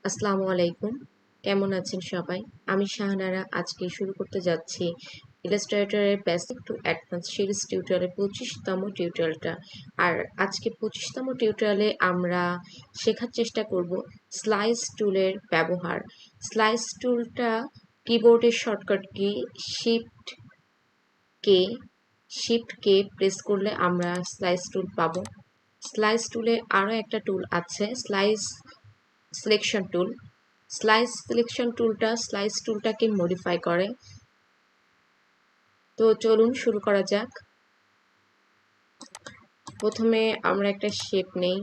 আসসালামু আলাইকুম। কেমন আছেন সবাই? আমি শাহানারা আজকে শুরু করতে যাচ্ছি ইলাস্ট্রেটরের বেসিক টু অ্যাডভান্স সিরিজ টিউটোরিয়ালের ২৫তম টিউটোরিয়ালটা। আর আজকে ২৫তম টিউটোরিয়ালে আমরা শেখার চেষ্টা করব স্লাইস টুলের ব্যবহার। স্লাইস টুলটা কিবোর্ডের শর্টকাট কি কে শিফট কে প্রেস করলে আমরা স্লাইস টুল পাবো। স্লাইস টুলে আরও একটা টুল আছে, slice selection tool. Slice selection টুলটা স্লাইস টুলটাকে মডিফাই করে। তো চলুন শুরু করা যাক। প্রথমে আমরা একটা শেপ নেই।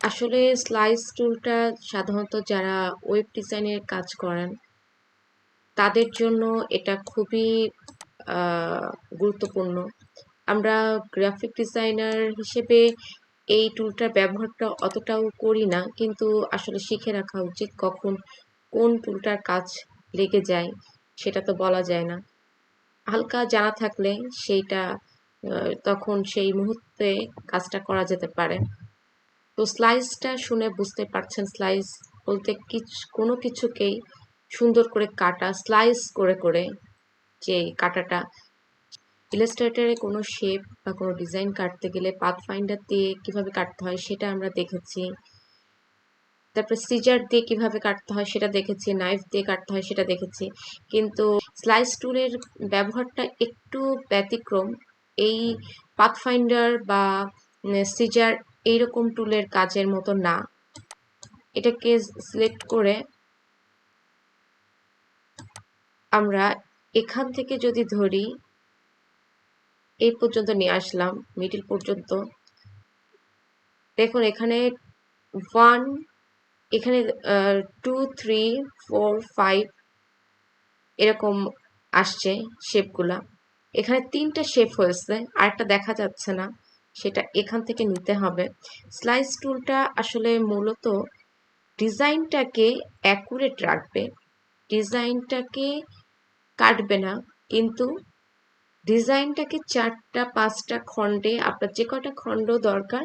আসলে স্লাইস টুলটা সাধারণত যারা ওয়েব ডিজাইনের কাজ করেন তাদের জন্য এটা খুবই গুরুত্বপূর্ণ। আমরা গ্রাফিক ডিজাইনার হিসেবে এই টুলটার ব্যবহারটা অতটাও করি না, কিন্তু আসলে শিখে রাখা উচিত। কখন কোন টুলটার কাজ লেগে যায় সেটা তো বলা যায় না। হালকা জানা থাকলে সেইটা তখন সেই মুহূর্তে কাজটা করা যেতে পারে। তো স্লাইসটা শুনে বুঝতে পারছেন, স্লাইস বলতে কোনো কিছুকেই সুন্দর করে কাটা, স্লাইস করে করে যে কাটাটা। ইলাস্ট্রেটরে কোনো শেপ বা কোনো ডিজাইন কাটতে গেলে পাথফাইন্ডার দিয়ে কিভাবে কাটতে হয় সেটা আমরা দেখেছি। তারপর সিজার দিয়ে কিভাবে কাটতে হয় সেটা দেখেছি, নাইফ দিয়ে কাটতে হয় সেটা দেখেছি। কিন্তু স্লাইস টুলের ব্যবহারটা একটু ব্যতিক্রম। এই পাথফাইন্ডার বা সিজার এইরকম টুলের কাজের মতো না। এটাকে সিলেক্ট করে আমরা এখান থেকে যদি ধরি, এই পর্যন্ত নিয়ে আসলাম, মিডল পর্যন্ত। দেখুন এখানে 1, এখানে 2, 3, 4, 5 এরকম আসছে শেপগুলা। এখানে 3টা শেপ হয়েছে, আরেকটা দেখা যাচ্ছে না, সেটা এখান থেকে নিতে হবে। স্লাইস টুলটা আসলে মূলত ডিজাইনটাকে অ্যাকুরেট রাখবে, ডিজাইনটাকে কাটবে না, কিন্তু ডিজাইনটাকে 4টা 5টা খণ্ডে, আপনার যে কয়টা খণ্ড দরকার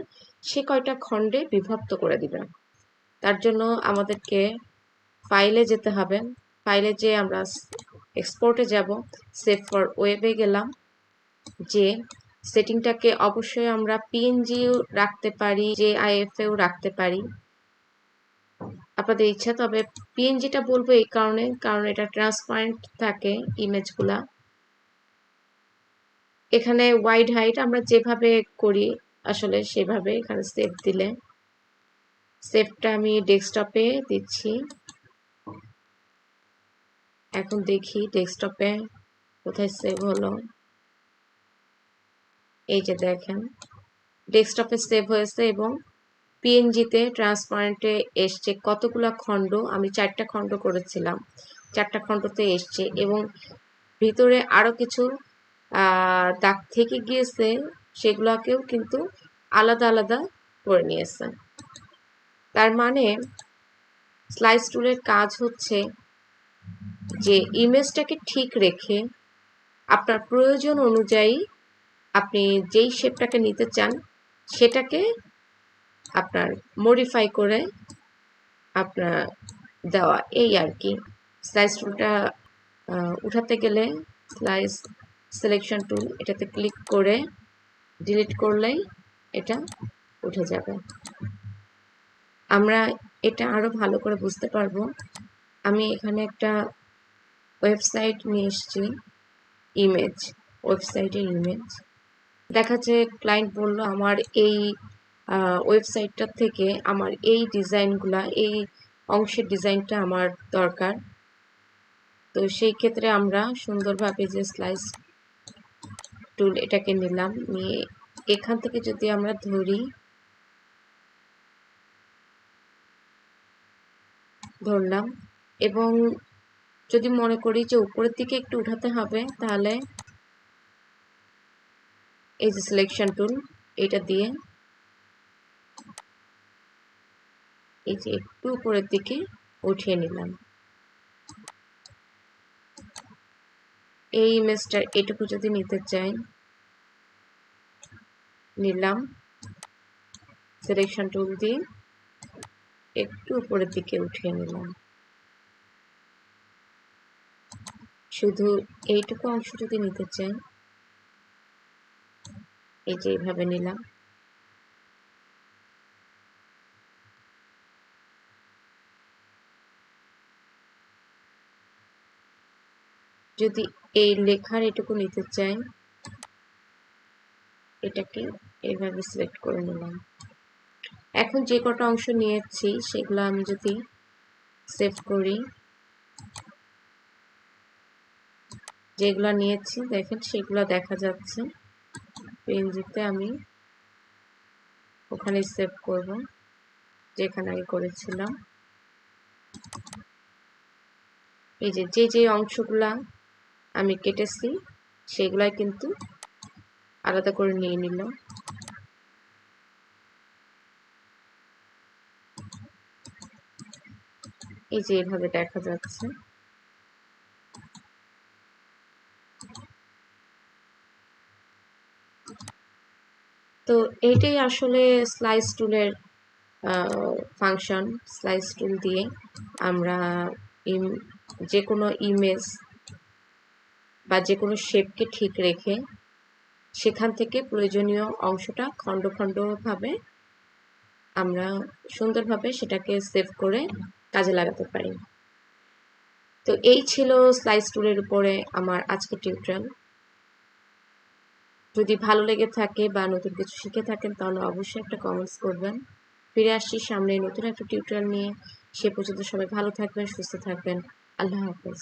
সে কয়টা খণ্ডে বিভক্ত করে দিবে। তার জন্য আমাদেরকে ফাইলে যেতে হবে। ফাইলে যেয়ে আমরা এক্সপোর্টে যাব, সেভ ফর ওয়েবে গেলাম। যে সেটিংটাকে অবশ্যই আমরা পিএনজিও রাখতে পারি, জেআইএফেও রাখতে পারি, আপনাদের ইচ্ছা। তবে পিএনজিটা বলবো এই কারণে, কারণ এটা ট্রান্সপারেন্ট থাকে ইমেজগুলা। এখানে ওয়াইড হাইট আমরা যেভাবে করি আসলে সেভাবে এখানে সেভ দিলে, সেভটা আমি ডেস্কটপে দিচ্ছি। এখন দেখি ডেস্কটপে কোথায় সেভ হলো। এই যে দেখেন ডেস্কটপে সেভ হয়েছে এবং পিএনজিতে ট্রান্সপারেন্টে এসছে। কতগুলা খণ্ড, আমি 4টা খণ্ড করেছিলাম, 4টা খণ্ডতে এসছে এবং ভিতরে আরো কিছু দাগ থেকে গিয়েছে, সেগুলোকেও কিন্তু আলাদা আলাদা করে নিয়েছে। তার মানে স্লাইস টুলের কাজ হচ্ছে যে ইমেজটাকে ঠিক রেখে আপনার প্রয়োজন অনুযায়ী আপনি যেই শেপটাকে নিতে চান সেটাকে আপনার মডিফাই করে আপনার দেওয়া, এই আর কি। স্লাইস টুলটা উঠাতে গেলে স্লাইস সিলেকশন টুল, এটাতে ক্লিক করে ডিলিট করলেই এটা উঠে যাবে। আমরা এটা আরো ভালো করে বুঝতে পারবো। আমি এখানে একটা ওয়েবসাইট নিয়ে এসেছি, ইমেজ, ওয়েবসাইটের ইমেজ দেখাচ্ছে। ক্লায়েন্ট বলল আমার এই ওয়েবসাইটটা থেকে আমার এই ডিজাইনগুলা, এই অংশের ডিজাইনটা আমার দরকার। তো সেই ক্ষেত্রে আমরা সুন্দরভাবে যে স্লাইস টুল এটাকে নিলাম, নিয়ে এখান থেকে যদি আমরা ধরলাম এবং যদি মনে করি যে উপরের দিকে একটু উঠাতে হবে, তাহলে এই যে সিলেকশন টুল, এটা দিয়ে এই যে একটু উপরের দিকে উঠিয়ে নিলাম। এই ইমেজটার এটুকু যদি নিতে চাই, নিলাম, সিলেকশন টুল দিয়ে একটু উপরের দিকে উঠিয়ে নিলাম। শুধু এইটুকু অংশ যদি নিতে চাই, এই যে এইভাবে নিলাম। যদি এই লেখার এটুকু নিতে চাই, এটাকে এইভাবে সিলেক্ট করে নিলাম। এখন যে কটা অংশ নিয়েছি সেগুলো আমি যদি সেভ করি, যেগুলা নিয়েছি দেখেন সেগুলো দেখা যাচ্ছে। পিএনজিতে আমি ওখানে সেভ করব যেখানে আগে করেছিলাম। এই যে যে অংশগুলা আমি কেটেছি সেগুলাই কিন্তু আলাদা করে নিয়ে নিল। এই যে এভাবে দেখা যাচ্ছে। তো এইটাই আসলে স্লাইস টুলের ফাংশন। স্লাইস টুল দিয়ে আমরা যে কোনো ইমেজ বা যে কোনো শেপকে ঠিক রেখে সেখান থেকে প্রয়োজনীয় অংশটা খণ্ড খণ্ডভাবে আমরা সুন্দরভাবে সেটাকে সেভ করে কাজে লাগাতে পারি। তো এই ছিল স্লাইস টুলের উপরে আমার আজকের টিউটোরিয়াল। যদি ভালো লেগে থাকে বা নতুন কিছু শিখে থাকেন তাহলে অবশ্যই একটা কমেন্টস করবেন। ফিরে আসছি সামনে নতুন একটা টিউটোরিয়াল নিয়ে। সে পর্যন্ত সবাই ভালো থাকবেন, সুস্থ থাকবেন। আল্লাহ হাফেজ।